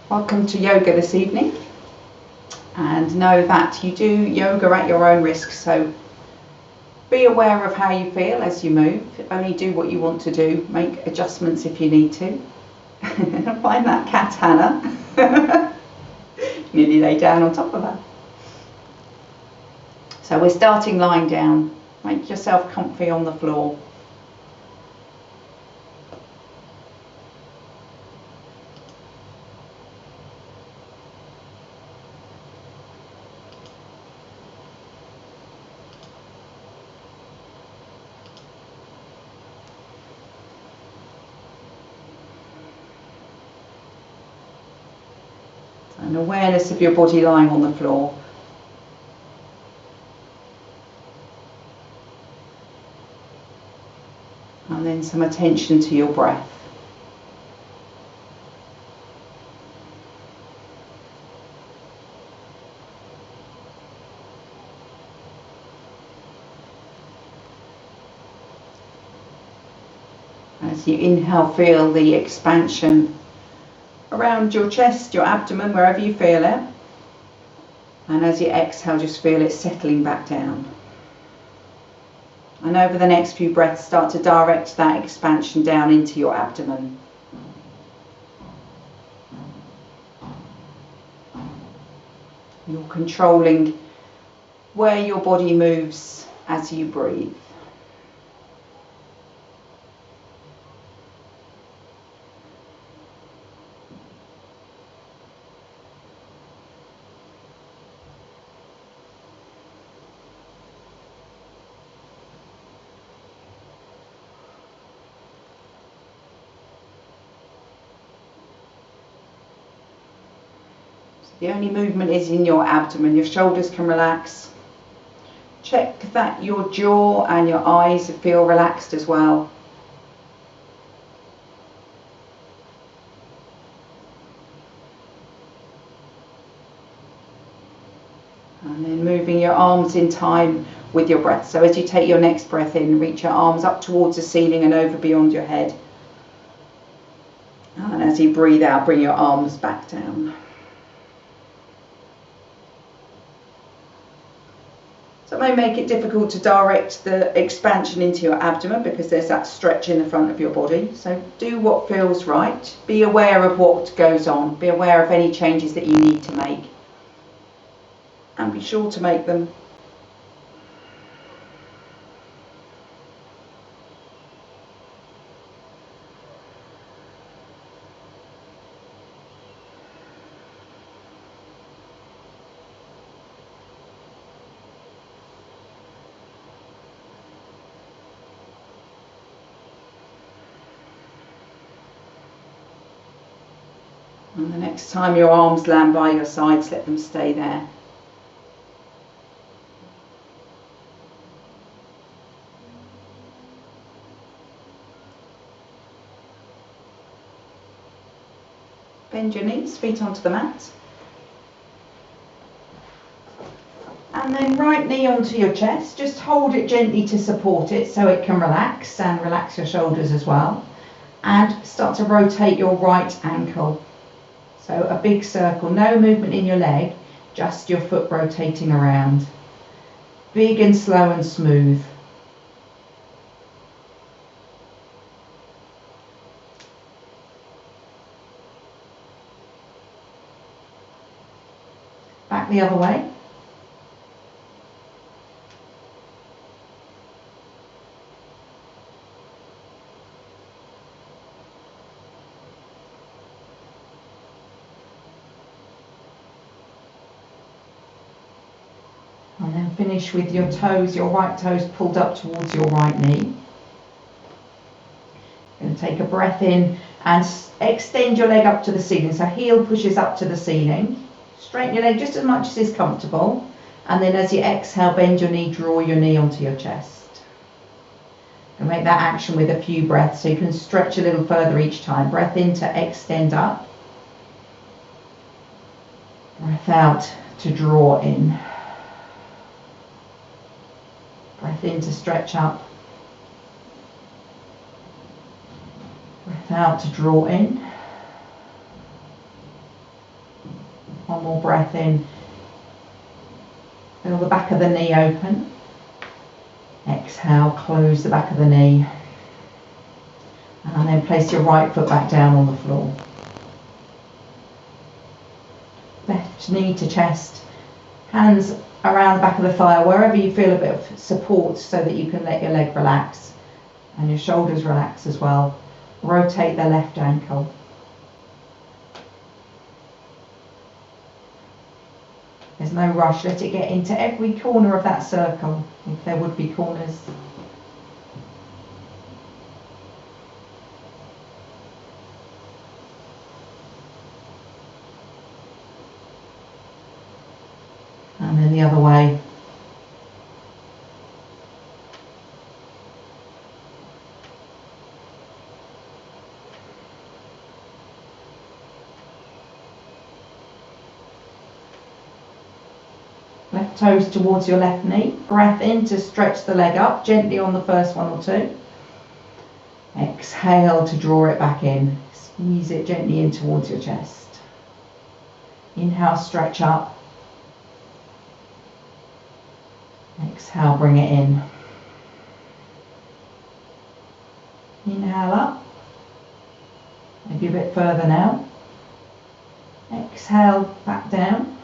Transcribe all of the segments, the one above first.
Welcome to yoga this evening, and know that you do yoga at your own risk, so be aware of how you feel as you move. Only do what you want to do, make adjustments if you need to. Find that cat, Hannah. Nearly lay down on top of her. So we're starting lying down. Make yourself comfy on the floor. An awareness of your body lying on the floor. And then some attention to your breath. As you inhale, feel the expansion around your chest, your abdomen, wherever you feel it. And as you exhale, just feel it settling back down. And over the next few breaths, start to direct that expansion down into your abdomen. You're controlling where your body moves as you breathe. The only movement is in your abdomen. Your shoulders can relax. Check that your jaw and your eyes feel relaxed as well. And then moving your arms in time with your breath. So as you take your next breath in, reach your arms up towards the ceiling and over beyond your head. And as you breathe out, bring your arms back down. So it may make it difficult to direct the expansion into your abdomen because there's that stretch in the front of your body. So do what feels right. Be aware of what goes on. Be aware of any changes that you need to make. And be sure to make them. And the next time your arms land by your sides, let them stay there. Bend your knees, feet onto the mat. And then right knee onto your chest. Just hold it gently to support it so it can relax, and relax your shoulders as well. And start to rotate your right ankle. So a big circle, no movement in your leg, just your foot rotating around. Big and slow and smooth. Back the other way. And then finish with your toes, your right toes pulled up towards your right knee. Going to take a breath in and extend your leg up to the ceiling. So heel pushes up to the ceiling. Straighten your leg just as much as is comfortable. And then as you exhale, bend your knee, draw your knee onto your chest. And make that action with a few breaths so you can stretch a little further each time. Breath in to extend up. Breath out to draw in. Breath in to stretch up. Breath out to draw in. more breath in. Feel the back of the knee open. Exhale, close the back of the knee. And then place your right foot back down on the floor. Left knee to chest. Hands around the back of the thigh, wherever you feel a bit of support so that you can let your leg relax. And your shoulders relax as well. Rotate the left ankle. There's no rush, let it get into every corner of that circle, if there would be corners. And then the other way. Left toes towards your left knee. Breath in to stretch the leg up, gently on the first one or two. Exhale to draw it back in. Squeeze it gently in towards your chest. Inhale, stretch up. Exhale, bring it in. Inhale up. Maybe a bit further now. Exhale, back down.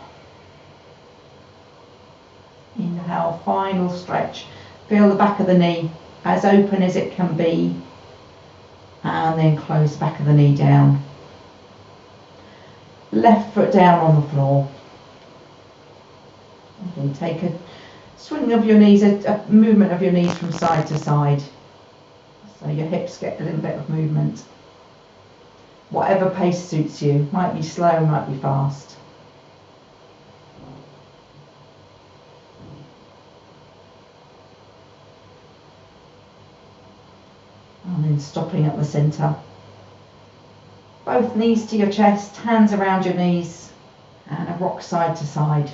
Inhale, final stretch. Feel the back of the knee as open as it can be. And then close the back of the knee down. Left foot down on the floor. And then take a swing of your knees, a movement of your knees from side to side. So your hips get a little bit of movement. Whatever pace suits you. Might be slow, might be fast. And then stopping at the centre. Both knees to your chest, hands around your knees, and a rock side to side.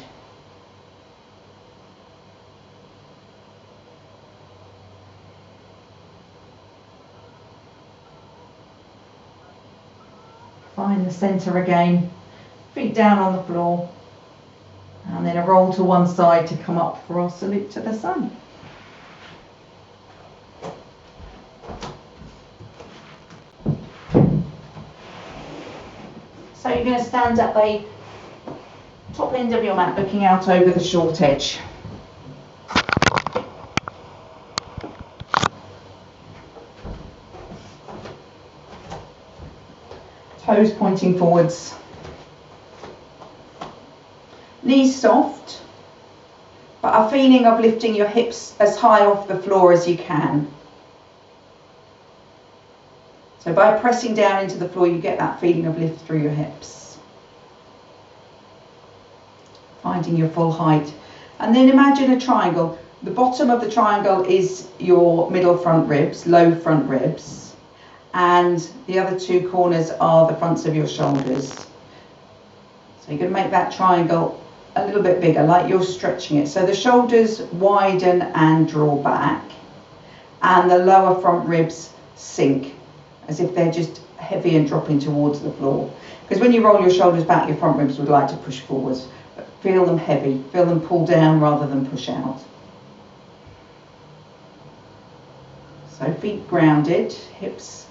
Find the centre again, feet down on the floor, and then a roll to one side to come up for our salute to the sun. So you're going to stand at the top end of your mat looking out over the short edge. Toes pointing forwards. Knees soft, but a feeling of lifting your hips as high off the floor as you can. So by pressing down into the floor, you get that feeling of lift through your hips. Finding your full height. And then imagine a triangle. The bottom of the triangle is your middle front ribs, low front ribs. And the other two corners are the fronts of your shoulders. So you're going to make that triangle a little bit bigger, like you're stretching it. So the shoulders widen and draw back. And the lower front ribs sink, as if they're just heavy and dropping towards the floor. Because when you roll your shoulders back, your front ribs would like to push forwards. But feel them heavy, feel them pull down rather than push out. So feet grounded, hips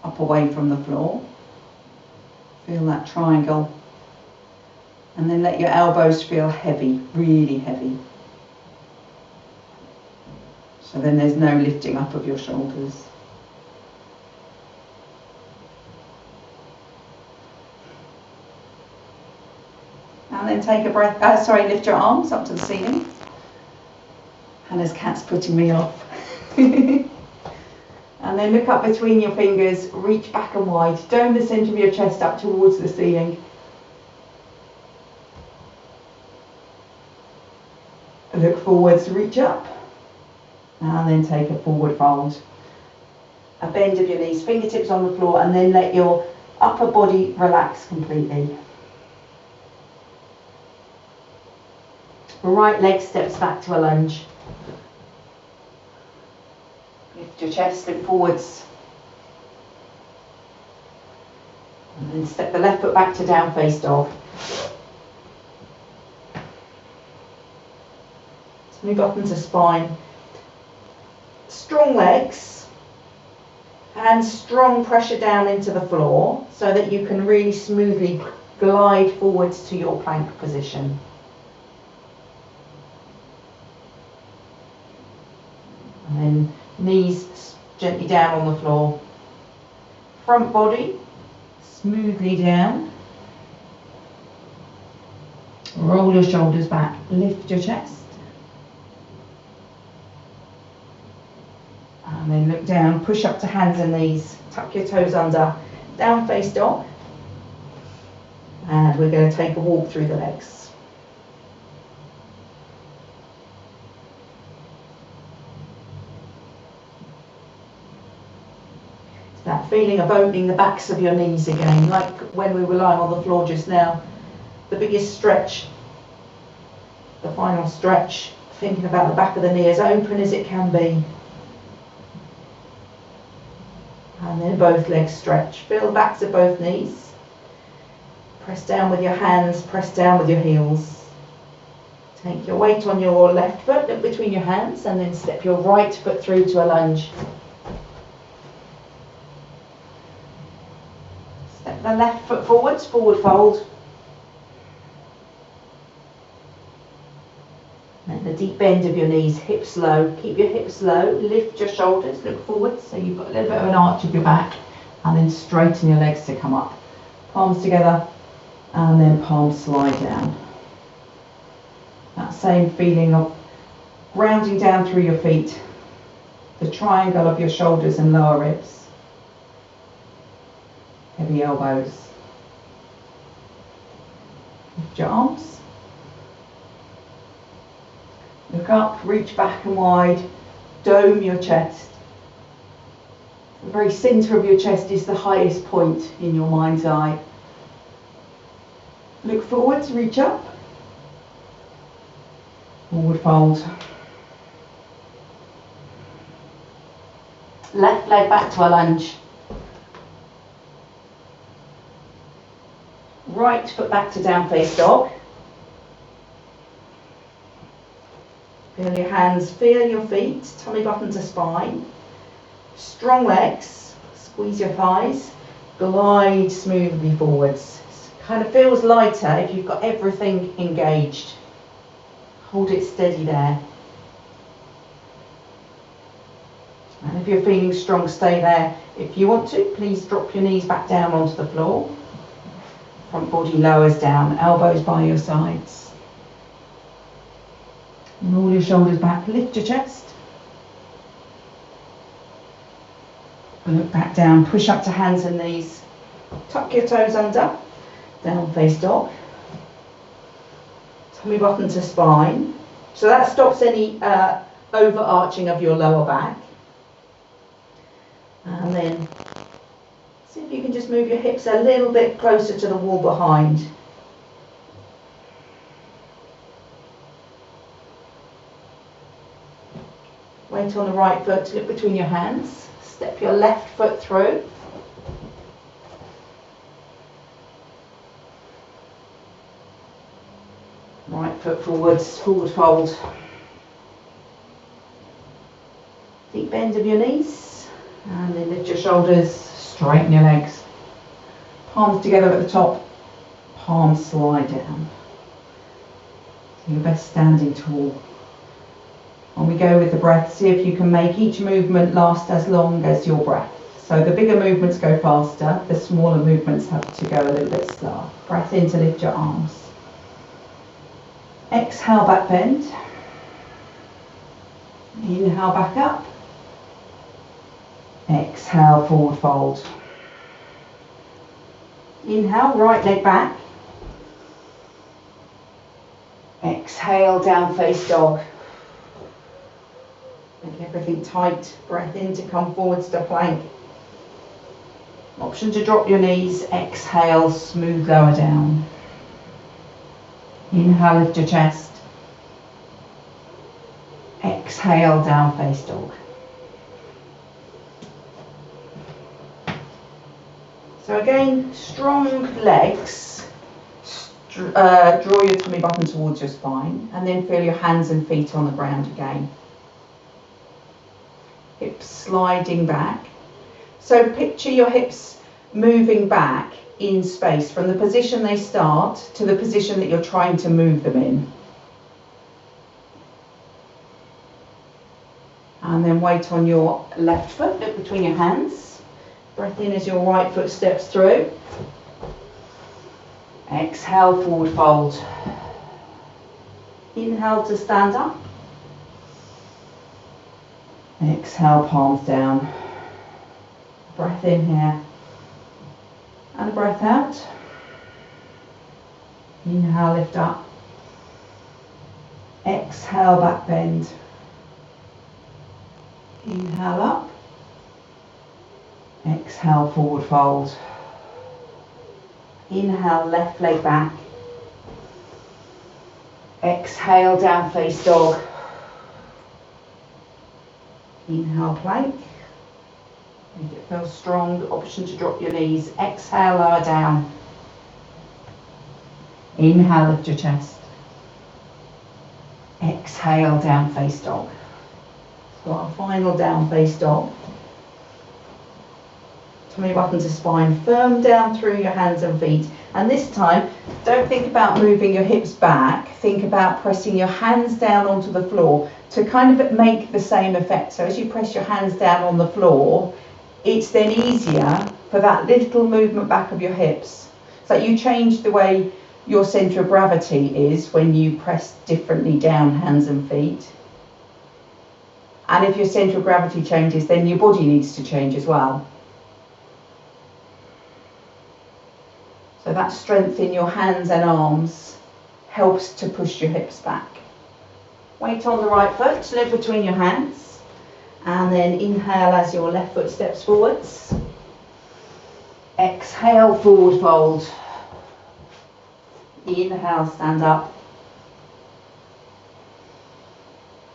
up away from the floor. Feel that triangle. And then let your elbows feel heavy, really heavy. So then there's no lifting up of your shoulders. And then take a breath, lift your arms up to the ceiling. Hannah's cat's putting me off. And then look up between your fingers, reach back and wide. Dome the centre of your chest up towards the ceiling. Look forwards, reach up. And then take a forward fold. A bend of your knees, fingertips on the floor, and then let your upper body relax completely. Right leg steps back to a lunge. Lift your chest, look forwards. And then step the left foot back to down face dog. tummy button to spine. Strong legs and strong pressure down into the floor so that you can really smoothly glide forwards to your plank position. And then knees gently down on the floor. Front body smoothly down. Roll your shoulders back, lift your chest. And then look down, push up to hands and knees, tuck your toes under, down face dog. And we're going to take a walk through the legs. It's that feeling of opening the backs of your knees again, like when we were lying on the floor just now. The biggest stretch, the final stretch, thinking about the back of the knee as open as it can be. And then both legs stretch. Feel the backs of both knees. Press down with your hands, press down with your heels. Take your weight on your left foot, look between your hands, and then step your right foot through to a lunge. Step the left foot forwards, forward fold. And the deep bend of your knees, hips low. Keep your hips low, lift your shoulders, look forward so you've got a little bit of an arch of your back, and then straighten your legs to come up. Palms together, and then palms slide down. That same feeling of grounding down through your feet, the triangle of your shoulders and lower ribs. Heavy elbows. Lift your arms. Look up, reach back and wide, dome your chest. The very centre of your chest is the highest point in your mind's eye. Look forwards, reach up. Forward fold. Left leg back to a lunge. Right foot back to down face dog. Feel your hands, feel your feet, tummy button to spine. Strong legs, squeeze your thighs, glide smoothly forwards. Kind of feels lighter if you've got everything engaged. Hold it steady there. And if you're feeling strong, stay there. If you want to, please drop your knees back down onto the floor. Front body lowers down, elbows by your sides. Roll your shoulders back, lift your chest. Look back down, push up to hands and knees. Tuck your toes under, down face dog. Tummy button to spine. So that stops any overarching of your lower back. And then see if you can just move your hips a little bit closer to the wall behind. Weight on the right foot, look between your hands. Step your left foot through. Right foot forwards, forward fold. Deep bend of your knees. And then lift your shoulders, straighten your legs. Palms together at the top, palms slide down. Do your best standing tall. When we go with the breath, see if you can make each movement last as long as your breath. So the bigger movements go faster, the smaller movements have to go a little bit slower. Breath in to lift your arms. Exhale, back bend. Inhale, back up. Exhale, forward fold. Inhale, right leg back. Exhale, down face dog. Make everything tight. Breath in to come forwards to plank. Option to drop your knees. Exhale, smooth lower down. Inhale, lift your chest. Exhale, down face dog. So again, strong legs, Draw your tummy button towards your spine and then feel your hands and feet on the ground again. Hips sliding back. So picture your hips moving back in space from the position they start to the position that you're trying to move them in. And then weight on your left foot, look between your hands. Breath in as your right foot steps through. Exhale, forward fold. Inhale to stand up. Exhale, palms down. Breath in here. And breath out. Inhale, lift up. Exhale, back bend. Inhale up. Exhale, forward fold. Inhale, left leg back. Exhale, down face dog. Inhale, plank. Make it feel strong. Option to drop your knees. Exhale, lower down. Inhale, lift your chest. Exhale, down face dog. So our final down face dog. Tummy button to spine, firm down through your hands and feet. And this time, don't think about moving your hips back. Think about pressing your hands down onto the floor to kind of make the same effect. So as you press your hands down on the floor, it's then easier for that little movement back of your hips. So you change the way your centre of gravity is when you press differently down hands and feet. And if your centre of gravity changes, then your body needs to change as well. So that strength in your hands and arms helps to push your hips back. Weight on the right foot, lift between your hands. And then inhale as your left foot steps forwards. Exhale, forward fold. Inhale, stand up.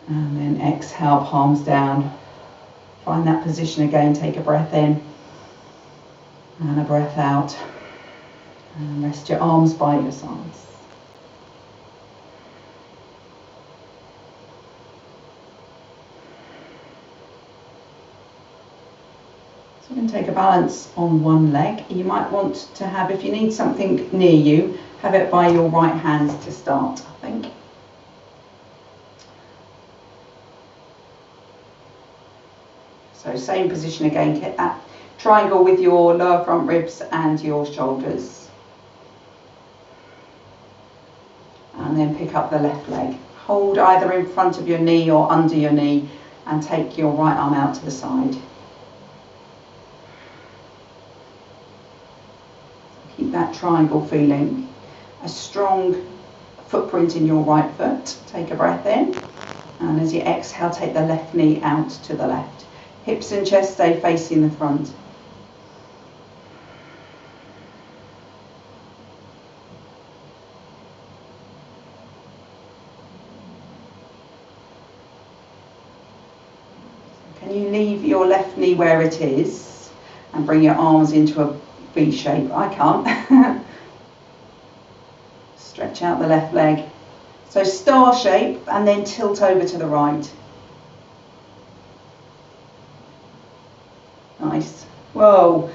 And then exhale, palms down. Find that position again, take a breath in. And a breath out. And rest your arms by your sides. So we're going to take a balance on one leg. You might want to have, if you need something near you, have it by your right hand to start, I think. So same position again, get that triangle with your lower front ribs and your shoulders. And then pick up the left leg. Hold either in front of your knee or under your knee and take your right arm out to the side. Keep that triangle feeling. A strong footprint in your right foot. Take a breath in. And as you exhale, take the left knee out to the left. Hips and chest stay facing the front. Can you leave your left knee where it is and bring your arms into a V shape? I can't. Stretch out the left leg. So star shape and then tilt over to the right. Nice. Whoa.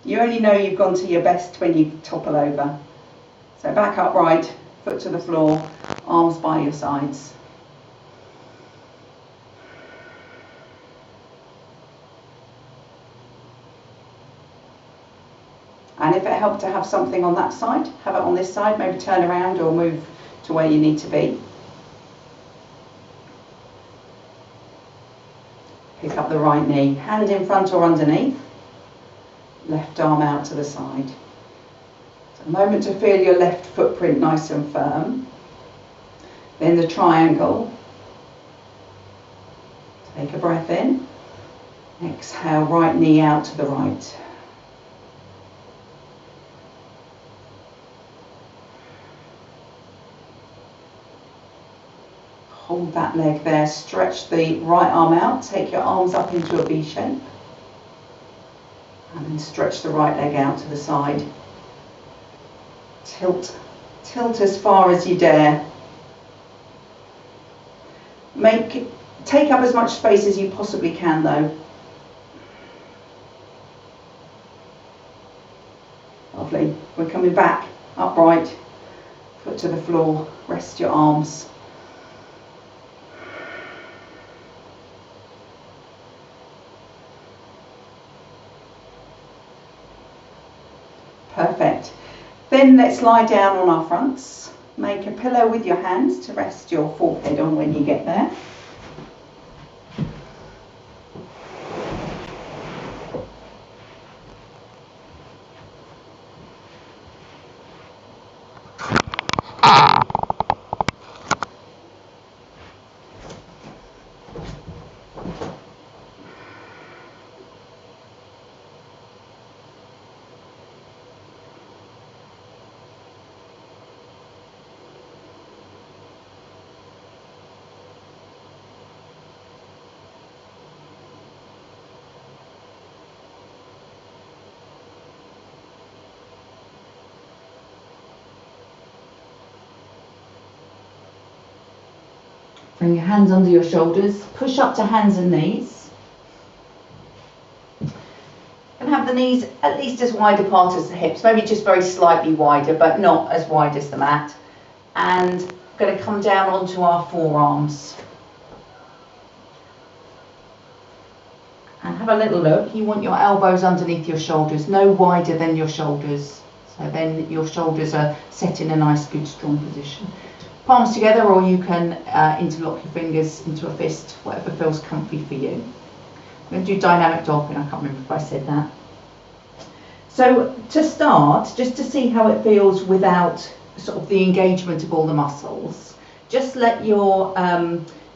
You only know you've gone to your best when you topple over. So back upright, foot to the floor, arms by your sides. And if it helped to have something on that side, have it on this side, maybe turn around or move to where you need to be. Pick up the right knee, hand in front or underneath, left arm out to the side. So a moment to feel your left footprint nice and firm. Then the triangle. Take a breath in. Exhale, right knee out to the right. Hold that leg there, stretch the right arm out, take your arms up into a V shape. And then stretch the right leg out to the side. Tilt as far as you dare. Take up as much space as you possibly can though. Lovely. We're coming back upright, foot to the floor, rest your arms. Perfect. Then let's lie down on our fronts. Make a pillow with your hands to rest your forehead on when you get there. Bring your hands under your shoulders, push up to hands and knees. And have the knees at least as wide apart as the hips, maybe just very slightly wider, but not as wide as the mat. And we're going to come down onto our forearms. And have a little look. You want your elbows underneath your shoulders, no wider than your shoulders. So then your shoulders are set in a nice, good, strong position. Palms together, or you can interlock your fingers into a fist, whatever feels comfy for you. I'm going to do dynamic dolphin, I can't remember if I said that. So to start, just to see how it feels without sort of the engagement of all the muscles, just let your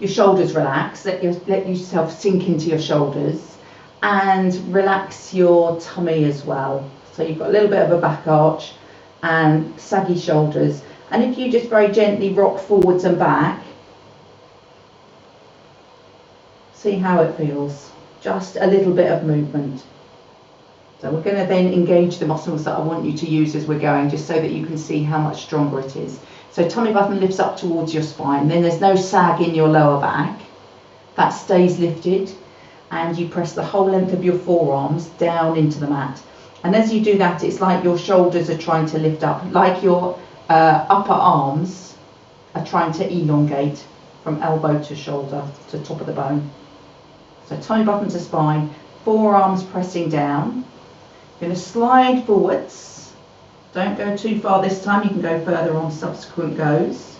shoulders relax, let yourself sink into your shoulders and relax your tummy as well. So you've got a little bit of a back arch and saggy shoulders. And if you just very gently rock forwards and back, see how it feels. Just a little bit of movement. So we're going to then engage the muscles that I want you to use as we're going, just so that you can see how much stronger it is. So tummy button lifts up towards your spine. Then there's no sag in your lower back. That stays lifted. And you press the whole length of your forearms down into the mat. And as you do that, it's like your shoulders are trying to lift up, like your upper arms are trying to elongate from elbow to shoulder to top of the bone. So tummy button to spine, forearms pressing down. You're going to slide forwards. Don't go too far this time, you can go further on subsequent goes.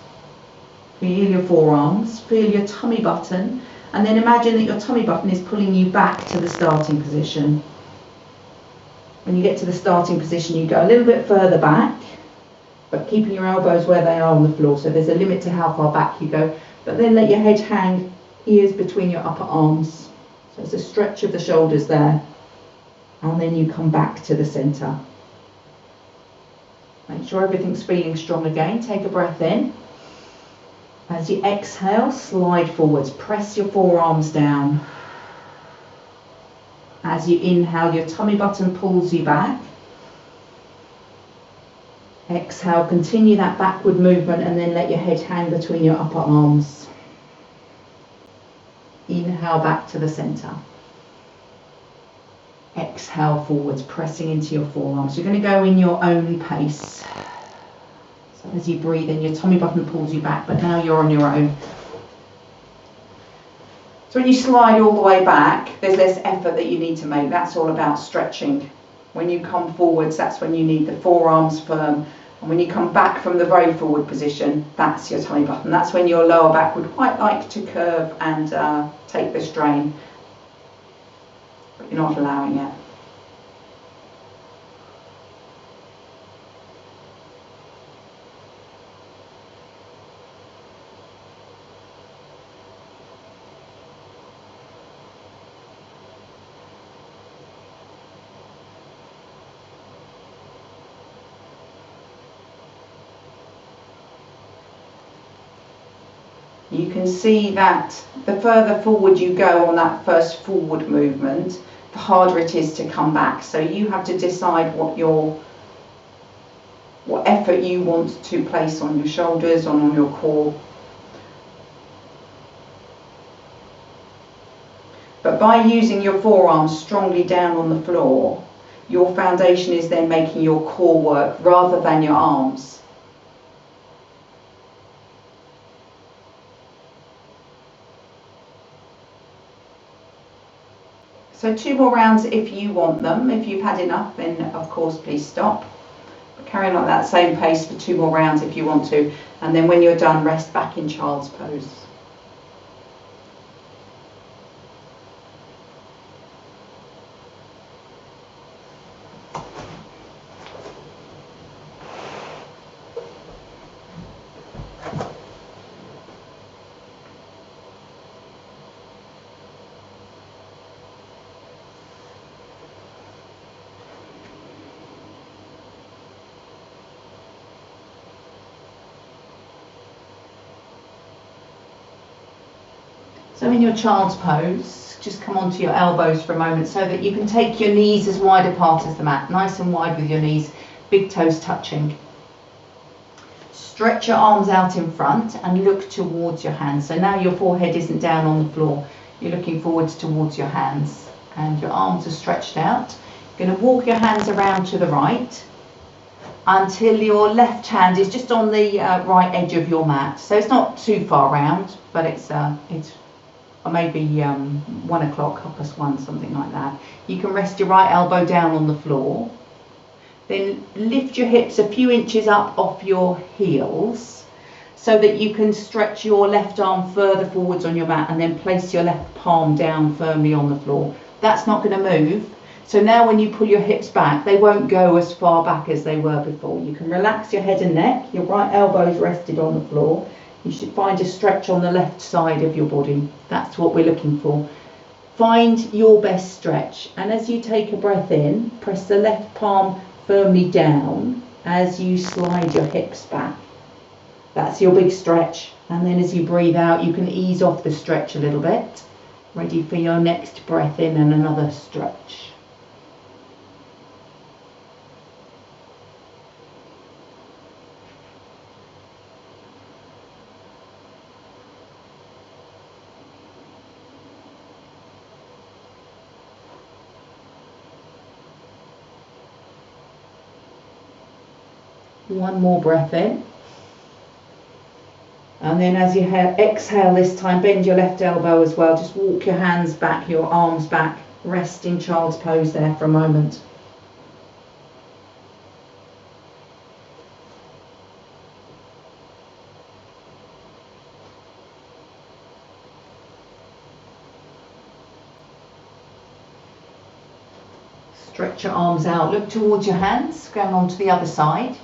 Feel your forearms, feel your tummy button, and then imagine that your tummy button is pulling you back to the starting position. When you get to the starting position, you go a little bit further back, but keeping your elbows where they are on the floor, so there's a limit to how far back you go. But then let your head hang, ears between your upper arms. So it's a stretch of the shoulders there. And then you come back to the centre. Make sure everything's feeling strong again. Take a breath in. As you exhale, slide forwards. Press your forearms down. As you inhale, your tummy button pulls you back. Exhale, continue that backward movement and then let your head hang between your upper arms. Inhale back to the centre. Exhale forwards, pressing into your forearms. You're going to go in your own pace. So as you breathe in, your tummy button pulls you back, but now you're on your own. So when you slide all the way back, there's less effort that you need to make. That's all about stretching. When you come forwards, that's when you need the forearms firm. And when you come back from the very forward position, that's your tummy button. That's when your lower back would quite like to curve and take the strain. But you're not allowing it. You can see that the further forward you go on that first forward movement, the harder it is to come back. So you have to decide what effort you want to place on your shoulders, on your core. But by using your forearms strongly down on the floor, your foundation is then making your core work rather than your arms. So 2 more rounds if you want them. If you've had enough, then of course please stop. But carry on at that same pace for 2 more rounds if you want to. And then when you're done, rest back in child's pose. So in your child's pose, just come onto your elbows for a moment so that you can take your knees as wide apart as the mat, nice and wide with your knees, big toes touching. Stretch your arms out in front and look towards your hands. So now your forehead isn't down on the floor, you're looking forwards towards your hands and your arms are stretched out. You're going to walk your hands around to the right until your left hand is just on the right edge of your mat. So it's not too far round, but it's maybe 1 o'clock, 1:30, something like that. You can rest your right elbow down on the floor. Then lift your hips a few inches up off your heels so that you can stretch your left arm further forwards on your mat and then place your left palm down firmly on the floor. That's not going to move. So now when you pull your hips back, they won't go as far back as they were before. You can relax your head and neck, your right elbow is rested on the floor. You should find a stretch on the left side of your body. That's what we're looking for. Find your best stretch. And as you take a breath in, press the left palm firmly down as you slide your hips back. That's your big stretch. And then as you breathe out, you can ease off the stretch a little bit. Ready for your next breath in and another stretch. One more breath in. And then as you exhale this time, bend your left elbow as well. Just walk your hands back, your arms back. Rest in child's pose there for a moment. Stretch your arms out, look towards your hands, going on to the other side.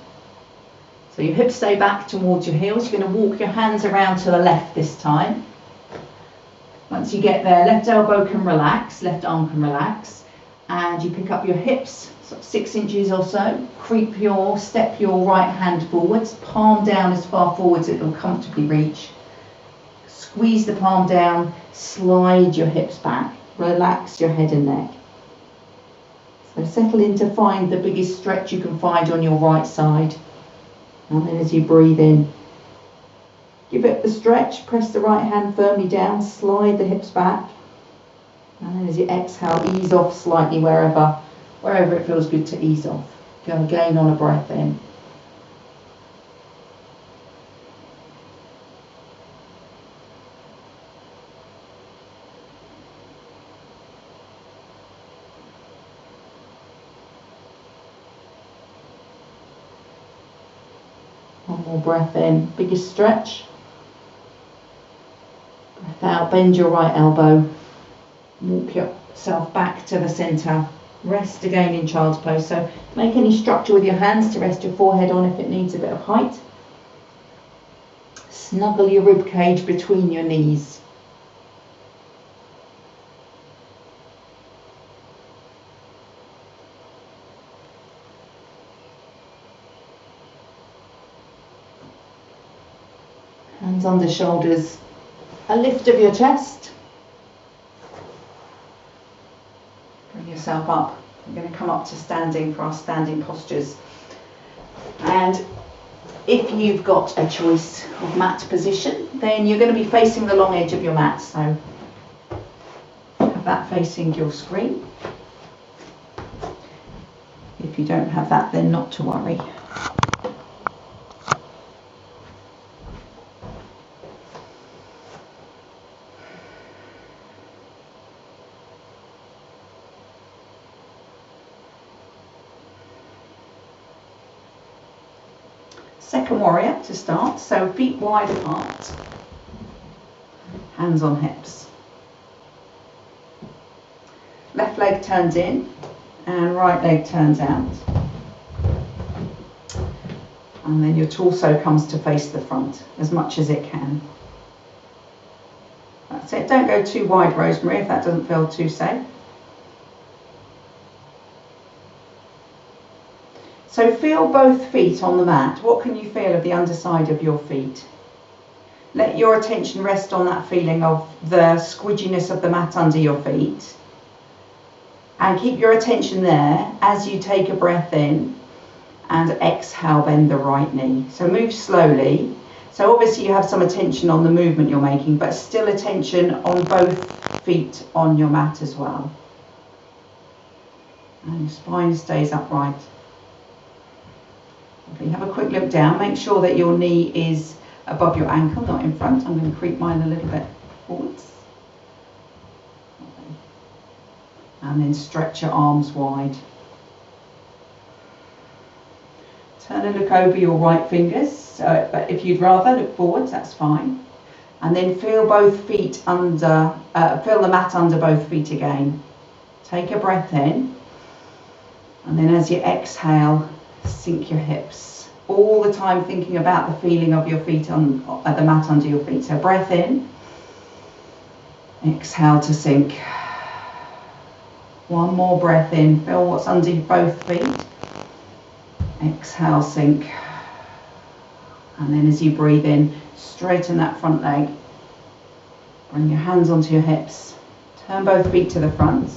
So your hips stay back towards your heels. You're going to walk your hands around to the left this time. Once you get there, left elbow can relax, left arm can relax, and you pick up your hips, sort of 6 inches or so. Step your right hand forwards, palm down as far forwards as it will comfortably reach. Squeeze the palm down, slide your hips back, relax your head and neck. So settle in to find the biggest stretch you can find on your right side. And then as you breathe in, give it the stretch, press the right hand firmly down, slide the hips back. And then as you exhale, ease off slightly wherever it feels good to ease off. Go again on a breath in. One more breath in, biggest stretch. Breath out, bend your right elbow. Walk yourself back to the centre. Rest again in child's pose. So make any structure with your hands to rest your forehead on if it needs a bit of height. Snuggle your rib cage between your knees. Hands under shoulders, a lift of your chest. Bring yourself up. We're going to come up to standing for our standing postures. And if you've got a choice of mat position, then you're going to be facing the long edge of your mat. So have that facing your screen. If you don't have that, then not to worry. Second warrior to start, so feet wide apart, hands on hips. Left leg turns in and right leg turns out. And then your torso comes to face the front as much as it can. That's it. Don't go too wide, Rosemary, if that doesn't feel too safe. So feel both feet on the mat. What can you feel of the underside of your feet? Let your attention rest on that feeling of the squidginess of the mat under your feet. And keep your attention there as you take a breath in and exhale, bend the right knee. So move slowly. So obviously you have some attention on the movement you're making, but still attention on both feet on your mat as well. And your spine stays upright. Have a quick look down, make sure that your knee is above your ankle, not in front. I'm going to creep mine a little bit forwards. And then stretch your arms wide. Turn and look over your right fingers, but if you'd rather look forwards, that's fine. And then feel both feet under, feel the mat under both feet again. Take a breath in, and then as you exhale, sink your hips. All the time thinking about the feeling of your feet on the mat under your feet. So breath in, exhale to sink. One more breath in, feel what's under both feet. Exhale, sink. And then as you breathe in, straighten that front leg. Bring your hands onto your hips. Turn both feet to the front.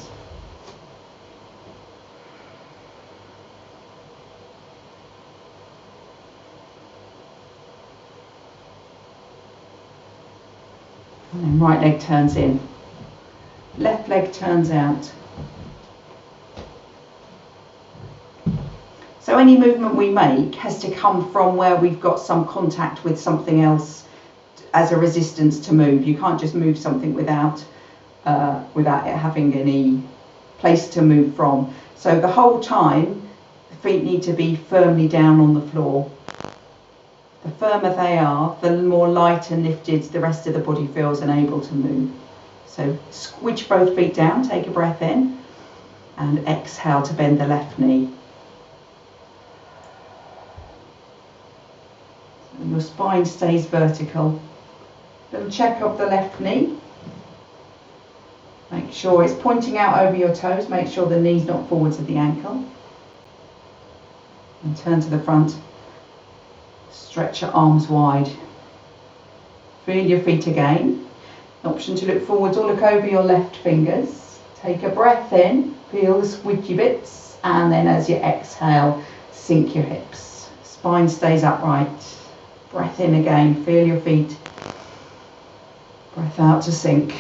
And then right leg turns in, left leg turns out. So any movement we make has to come from where we've got some contact with something else as a resistance to move. You can't just move something without it having any place to move from. So the whole time, the feet need to be firmly down on the floor. The firmer they are, the more light and lifted the rest of the body feels and able to move. So squidge both feet down, take a breath in, and exhale to bend the left knee. So your spine stays vertical. Little check of the left knee. Make sure it's pointing out over your toes, make sure the knee's not forwards of the ankle. And turn to the front. Stretch your arms wide. Feel your feet again. Option to look forwards or look over your left fingers. Take a breath in, feel the squidgy bits, and then as you exhale, sink your hips. Spine stays upright. Breath in again, feel your feet. Breath out to sink.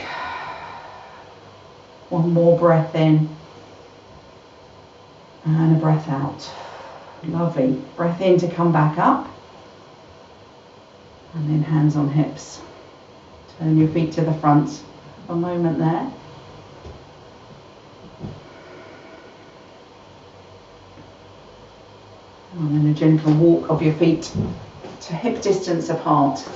One more breath in. And a breath out. Lovely. Breath in to come back up. And then hands on hips. Turn your feet to the front. Have a moment there. And then a gentle walk of your feet to hip distance apart.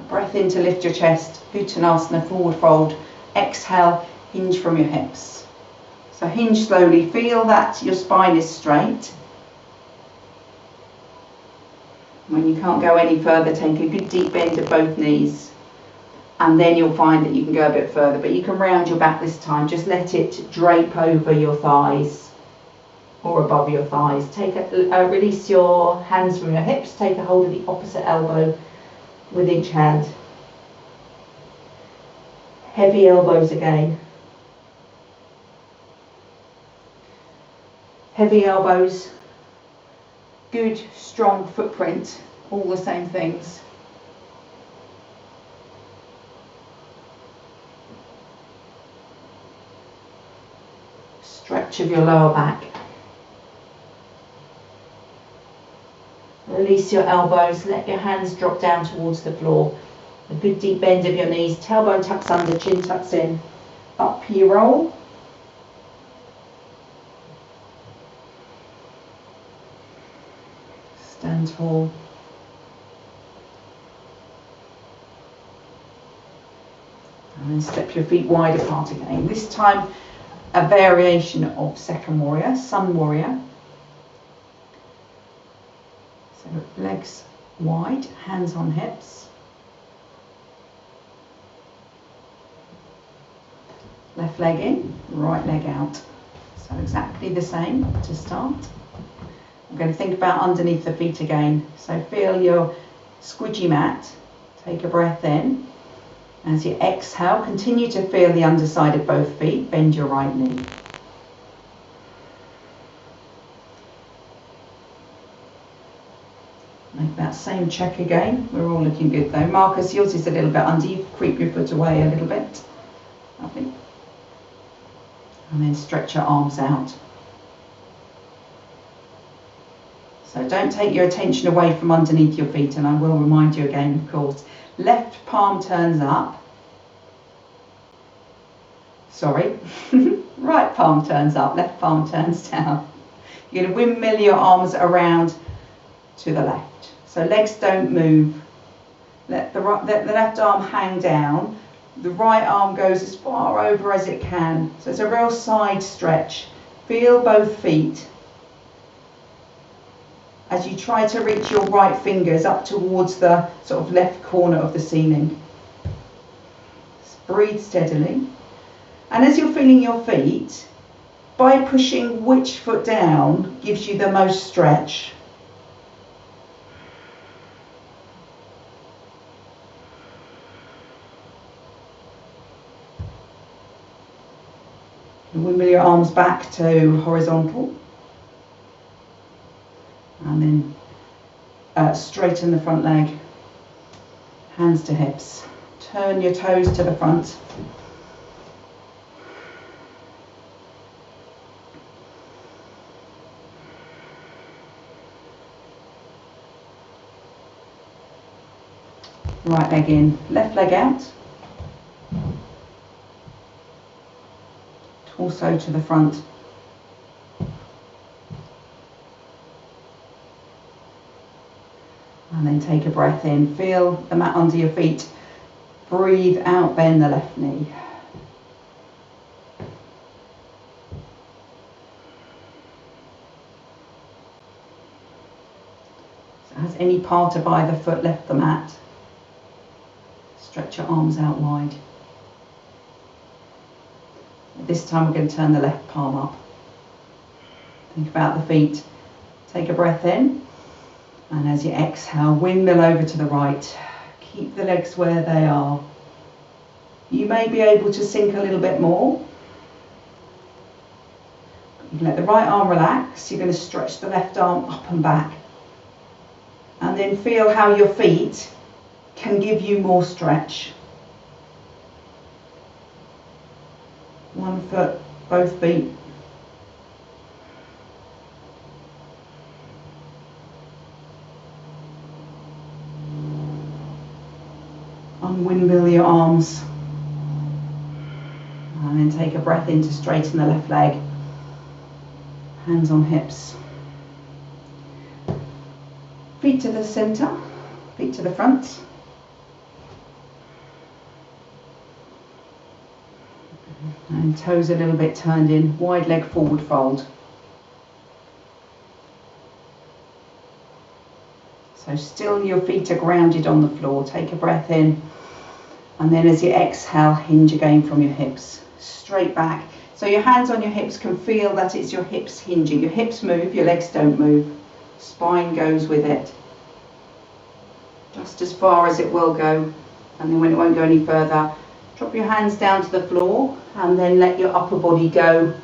Breath in to lift your chest. Uttanasana, forward fold. Exhale, hinge from your hips. So hinge slowly, feel that your spine is straight. When you can't go any further, take a good deep bend of both knees. And then you'll find that you can go a bit further, but you can round your back this time. Just let it drape over your thighs or above your thighs. Release your hands from your hips, take a hold of the opposite elbow with each hand. Heavy elbows again. Heavy elbows, good strong footprint, all the same things. Stretch of your lower back. Release your elbows, let your hands drop down towards the floor. A good deep bend of your knees, tailbone tucks under, chin tucks in. Up you roll. Stand tall. And then step your feet wide apart again. This time a variation of second warrior, sun warrior. So legs wide, hands on hips. Left leg in, right leg out. So exactly the same to start. I'm going to think about underneath the feet again. So feel your squidgy mat. Take a breath in. As you exhale, continue to feel the underside of both feet. Bend your right knee. Make that same check again. We're all looking good though. Marcus, yours is a little bit under. You creep your foot away a little bit. Lovely. And then stretch your arms out. So don't take your attention away from underneath your feet, and I will remind you again, of course. Left palm turns up. Sorry. Right palm turns up, left palm turns down. You're going to windmill your arms around to the left. So legs don't move. Let the left arm hang down. The right arm goes as far over as it can. So it's a real side stretch. Feel both feet as you try to reach your right fingers up towards the sort of left corner of the ceiling. Just breathe steadily. And as you're feeling your feet, by pushing which foot down gives you the most stretch. Windmill your arms back to horizontal. And then straighten the front leg, hands to hips. Turn your toes to the front. Right leg in, left leg out. Torso to the front. And then take a breath in. Feel the mat under your feet. Breathe out, bend the left knee. So has any part of either foot left the mat? Stretch your arms out wide. This time we're going to turn the left palm up. Think about the feet. Take a breath in. And as you exhale, windmill over to the right. Keep the legs where they are. You may be able to sink a little bit more. You can let the right arm relax. You're going to stretch the left arm up and back. And then feel how your feet can give you more stretch. One foot, both feet. Unwindmill your arms. And then take a breath in to straighten the left leg. Hands on hips. Feet to the center, feet to the front. And toes a little bit turned in, wide leg forward fold. So still your feet are grounded on the floor. Take a breath in. And then as you exhale, hinge again from your hips. Straight back. So your hands on your hips can feel that it's your hips hinging. Your hips move, your legs don't move. Spine goes with it. just as far as it will go, and then when it won't go any further, drop your hands down to the floor and then let your upper body go.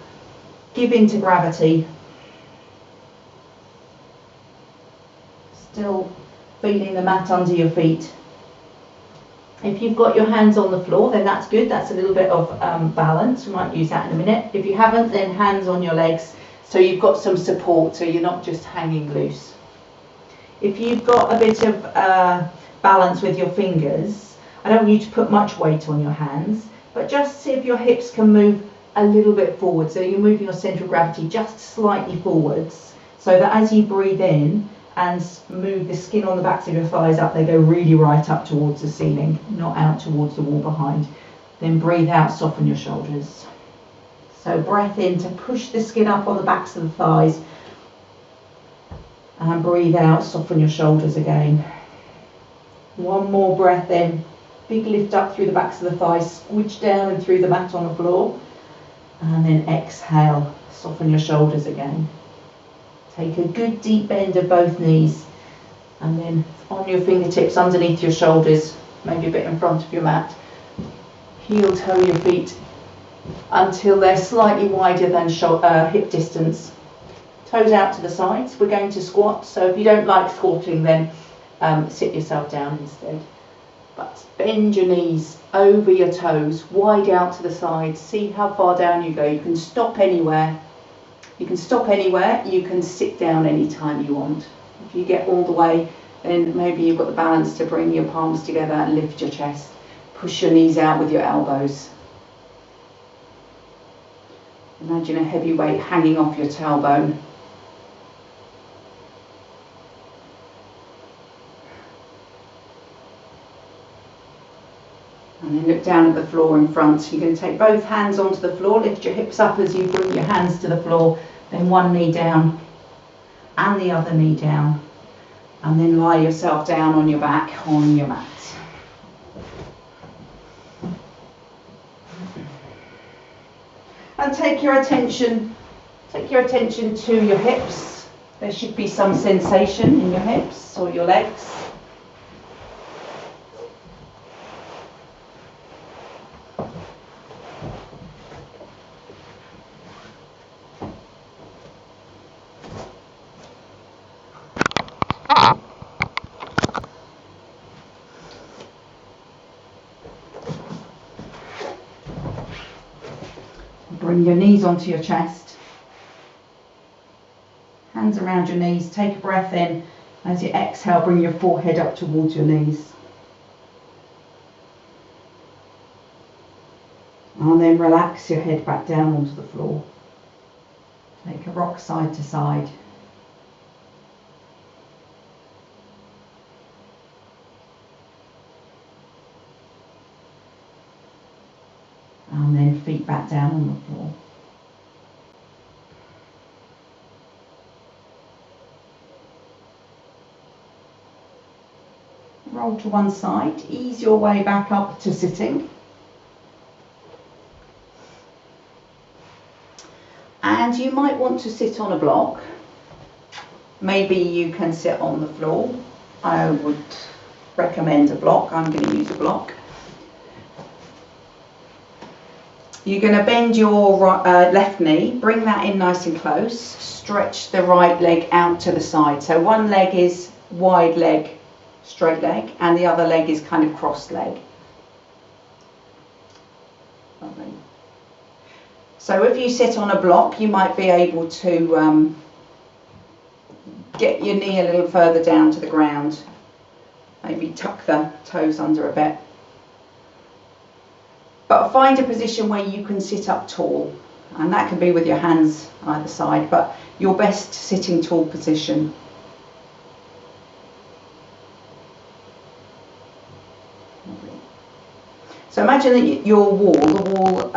Give in to gravity. Still feeling the mat under your feet. If you've got your hands on the floor, then that's good. That's a little bit of balance. We might use that in a minute. If you haven't, then hands on your legs, so you've got some support, so you're not just hanging loose. If you've got a bit of balance with your fingers, I don't want you to put much weight on your hands, but just see if your hips can move a little bit forward. So you're moving your centre of gravity just slightly forwards, so that as you breathe in and move the skin on the backs of your thighs up, they go really right up towards the ceiling, not out towards the wall behind. Then breathe out, soften your shoulders. So breath in to push the skin up on the backs of the thighs, and breathe out, soften your shoulders again. One more breath in, big lift up through the backs of the thighs, squidge down and through the mat on the floor, and then exhale, soften your shoulders again. Take a good deep bend of both knees, and then on your fingertips underneath your shoulders, maybe a bit in front of your mat, heel toe your feet until they're slightly wider than hip distance. Toes out to the sides. We're going to squat, so if you don't like squatting, then sit yourself down instead. But bend your knees over your toes, wide out to the sides. See how far down you go. You can stop anywhere. You can stop anywhere. You can sit down anytime you want. If you get all the way, then maybe you've got the balance to bring your palms together and lift your chest. Push your knees out with your elbows. Imagine a heavy weight hanging off your tailbone. And then look down at the floor in front. You're going to take both hands onto the floor, lift your hips up as you bring your hands to the floor, then one knee down and the other knee down, and then lie yourself down on your back on your mat. And take your attention to your hips. There should be some sensation in your hips or your legs. Bring your knees onto your chest. Hands around your knees. Take a breath in. As you exhale, bring your forehead up towards your knees. And then relax your head back down onto the floor. Take a rock side to side. And then feet back down on the floor. Roll to one side, ease your way back up to sitting. And you might want to sit on a block. Maybe you can sit on the floor. I would recommend a block. I'm going to use a block. You're going to bend your left knee, bring that in nice and close, stretch the right leg out to the side. So one leg is wide leg, straight leg, and the other leg is kind of crossed leg. Lovely. So if you sit on a block, you might be able to get your knee a little further down to the ground. Maybe tuck the toes under a bit. But find a position where you can sit up tall, and that can be with your hands either side, but your best sitting tall position. So imagine that your wall,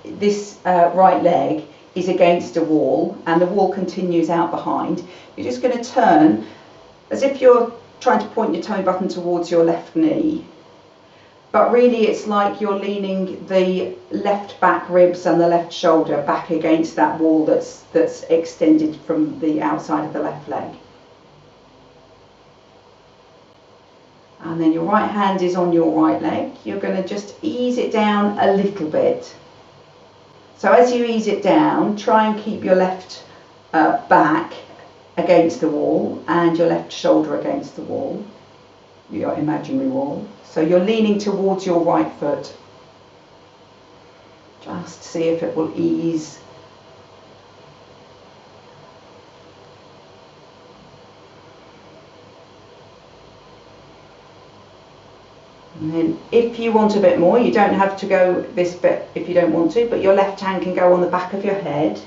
this right leg is against a wall, and the wall continues out behind. You're just going to turn as if you're trying to point your toe button towards your left knee. But really it's like you're leaning the left back ribs and the left shoulder back against that wall that's extended from the outside of the left leg. And then your right hand is on your right leg. You're going to just ease it down a little bit. So as you ease it down, try and keep your left back against the wall and your left shoulder against the wall, your imaginary wall. So you're leaning towards your right foot. Just see if it will ease. And then if you want a bit more, you don't have to go this bit if you don't want to, but your left hand can go on the back of your head.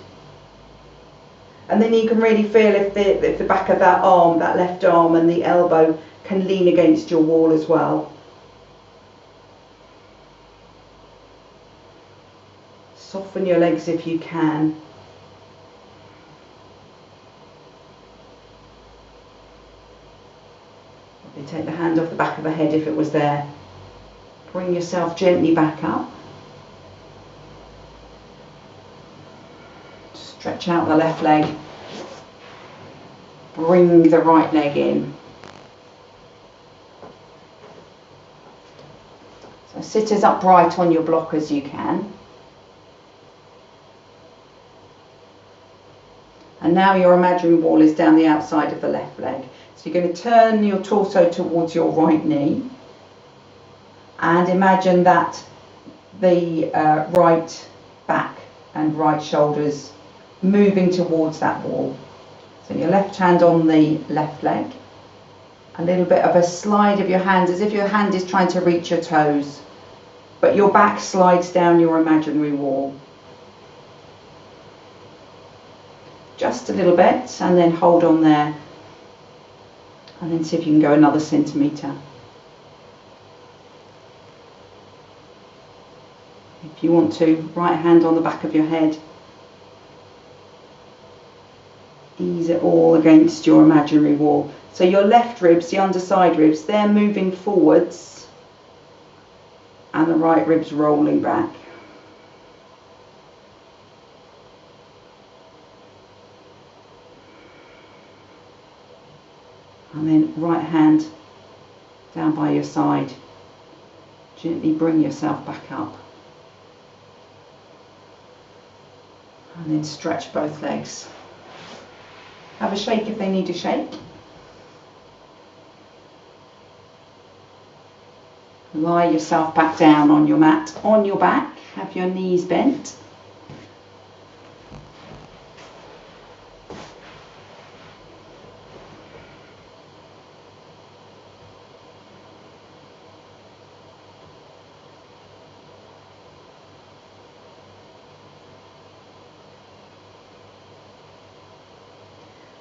And then you can really feel if the back of that arm, that left arm and the elbow can lean against your wall as well. Soften your legs if you can. Probably take the hand off the back of the head if it was there. Bring yourself gently back up. Stretch out the left leg. Bring the right leg in. So sit as upright on your block as you can. And now your imaginary wall is down the outside of the left leg. So you're going to turn your torso towards your right knee. And imagine that the right back and right shoulders moving towards that wall. So your left hand on the left leg. A little bit of a slide of your hand as if your hand is trying to reach your toes. But your back slides down your imaginary wall. Just a little bit and then hold on there. And then see if you can go another centimetre. If you want to, right hand on the back of your head. Ease it all against your imaginary wall. So your left ribs, the underside ribs, they're moving forwards and the right ribs rolling back. And then right hand down by your side. Gently bring yourself back up. And then stretch both legs. Have a shake if they need a shake. Lie yourself back down on your mat, on your back. Have your knees bent.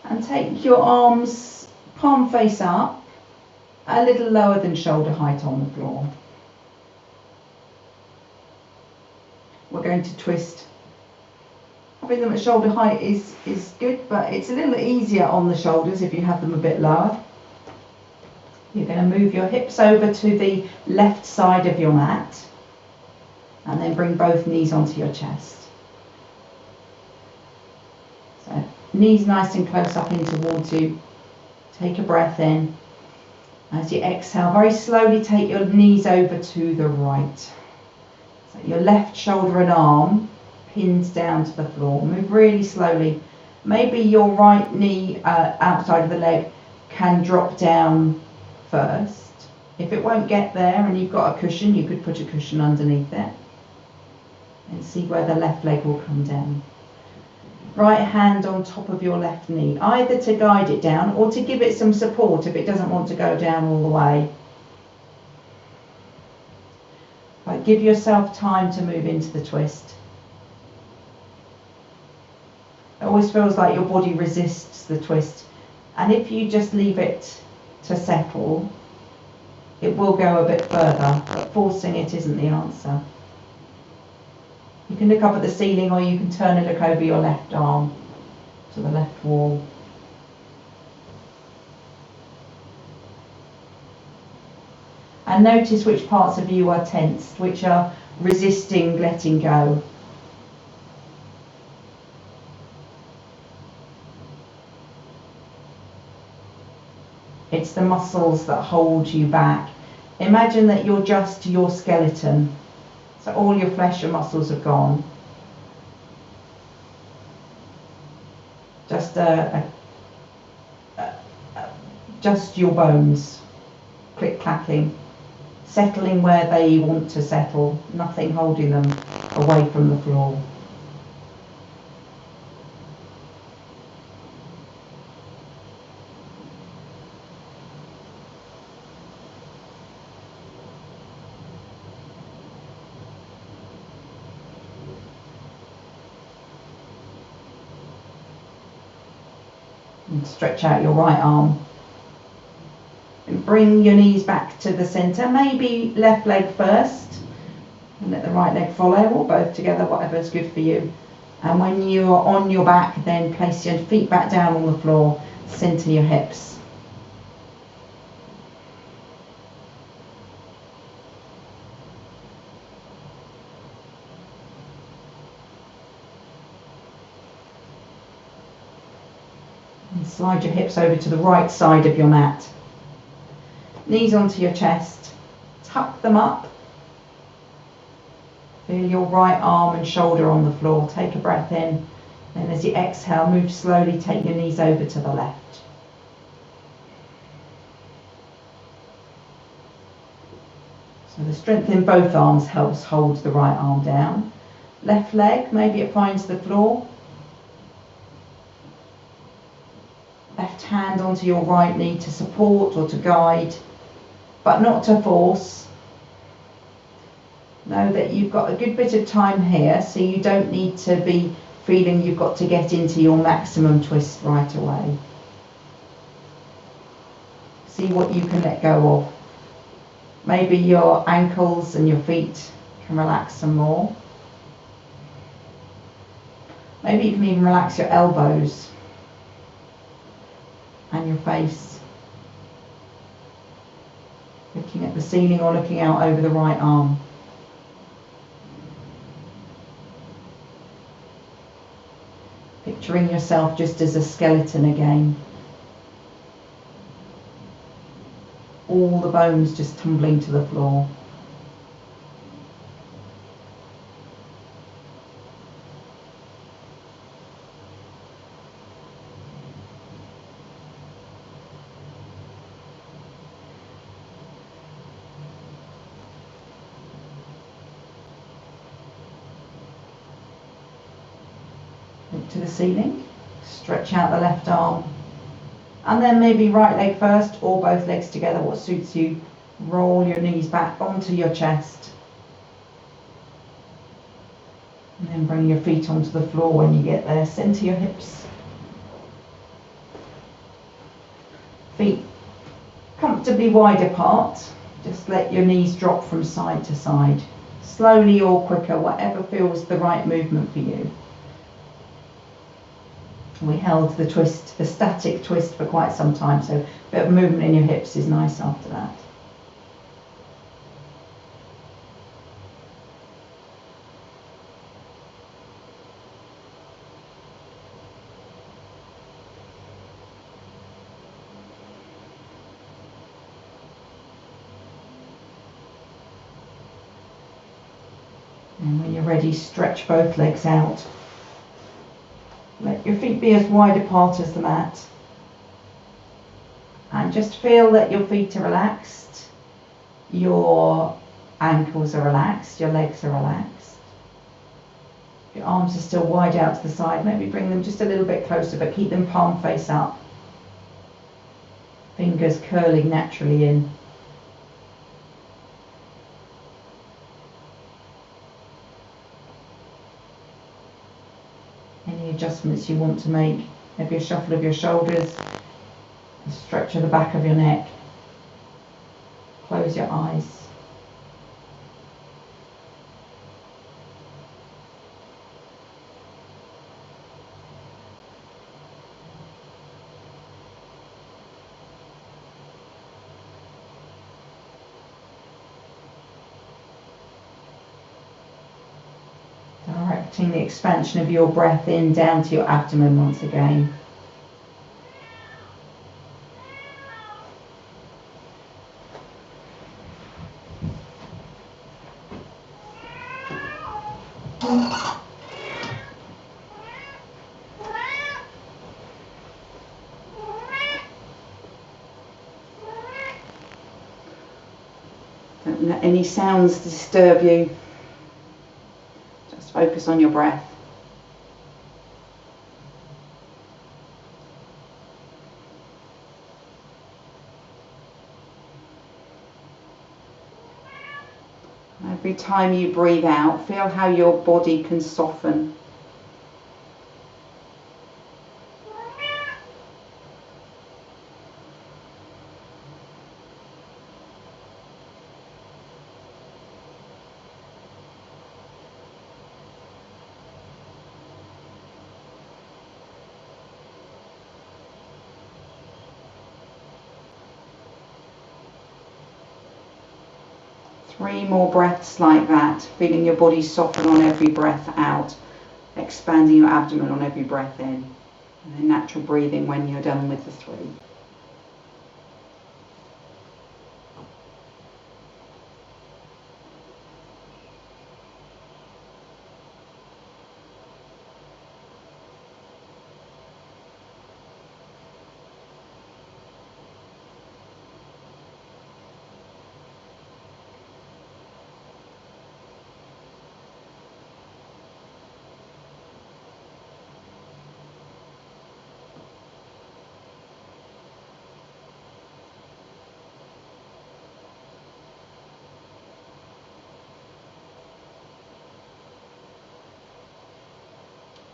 And take your arms palm face up, a little lower than shoulder height on the floor. We're going to twist. Having them at shoulder height is good, but it's a little easier on the shoulders if you have them a bit lower. You're going to move your hips over to the left side of your mat and then bring both knees onto your chest. So knees nice and close up in towards you. Take a breath in. As you exhale, very slowly take your knees over to the right. So your left shoulder and arm pins down to the floor. Move really slowly. Maybe your right knee outside of the leg can drop down first. If it won't get there and you've got a cushion, you could put a cushion underneath it. And see where the left leg will come down. Right hand on top of your left knee, either to guide it down or to give it some support if it doesn't want to go down all the way. But give yourself time to move into the twist. It always feels like your body resists the twist, and if you just leave it to settle, it will go a bit further, but forcing it isn't the answer. You can look up at the ceiling or you can turn and look over your left arm to the left wall. And notice which parts of you are tensed, which are resisting letting go. It's the muscles that hold you back. Imagine that you're just your skeleton. So all your flesh and muscles are gone. Just just your bones, click clacking, settling where they want to settle, nothing holding them away from the floor. And stretch out your right arm. And bring your knees back to the centre, maybe left leg first, and let the right leg follow, or both together, whatever's good for you. And when you're on your back, then place your feet back down on the floor, centre your hips. And slide your hips over to the right side of your mat. Knees onto your chest, tuck them up. Feel your right arm and shoulder on the floor. Take a breath in. Then as you exhale, move slowly, take your knees over to the left. So the strength in both arms helps hold the right arm down. Left leg, maybe it finds the floor. Left hand onto your right knee to support or to guide, but not to force. Know that you've got a good bit of time here, so you don't need to be feeling you've got to get into your maximum twist right away. See what you can let go of. Maybe your ankles and your feet can relax some more. Maybe you can even relax your elbows and your face. Looking at the ceiling or looking out over the right arm. Picturing yourself just as a skeleton again. All the bones just tumbling to the floor. Look to the ceiling, stretch out the left arm, and then maybe right leg first or both legs together, what suits you. Roll your knees back onto your chest, and then bring your feet onto the floor when you get there. Centre your hips, feet comfortably wide apart. Just let your knees drop from side to side, slowly or quicker, whatever feels the right movement for you. We held the twist, the static twist, for quite some time, so a bit of movement in your hips is nice after that. And when you're ready, stretch both legs out. Let your feet be as wide apart as the mat. And just feel that your feet are relaxed, your ankles are relaxed, your legs are relaxed. Your arms are still wide out to the side. Maybe bring them just a little bit closer, but keep them palm face up. Fingers curling naturally in. Any adjustments you want to make, maybe a shuffle of your shoulders, a stretch of the back of your neck. Close your eyes. Directing the expansion of your breath in down to your abdomen once again. Don't let any sounds disturb you. Just focus on your breath. Every time you breathe out, feel how your body can soften. Three more breaths like that, feeling your body soften on every breath out, expanding your abdomen on every breath in, and then natural breathing when you're done with the three.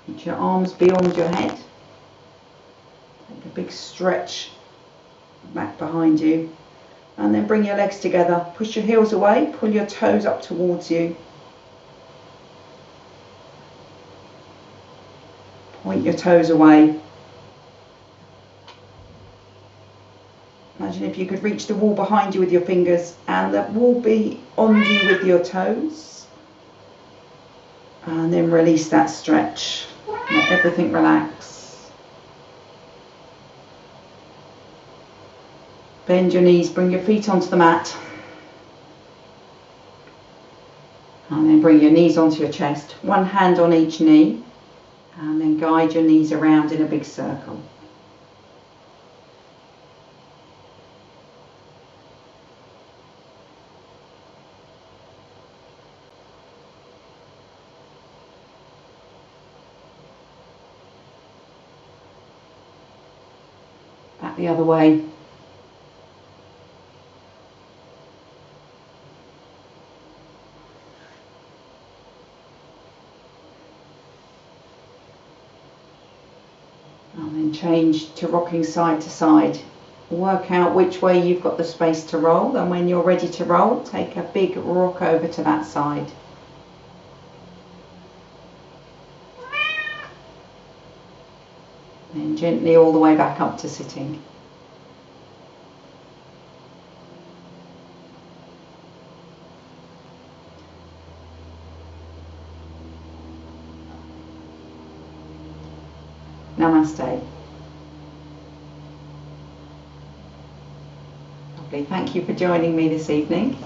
Reach your arms beyond your head. Take a big stretch back behind you. And then bring your legs together. Push your heels away. Pull your toes up towards you. Point your toes away. Imagine if you could reach the wall behind you with your fingers and the wall be on you with your toes. And then release that stretch. Let everything relax. Bend your knees, bring your feet onto the mat. And then bring your knees onto your chest. One hand on each knee. And then guide your knees around in a big circle. Back the other way. And then change to rocking side to side. Work out which way you've got the space to roll, and when you're ready to roll, take a big rock over to that side. Then gently all the way back up to sitting. Namaste. Lovely. Thank you for joining me this evening.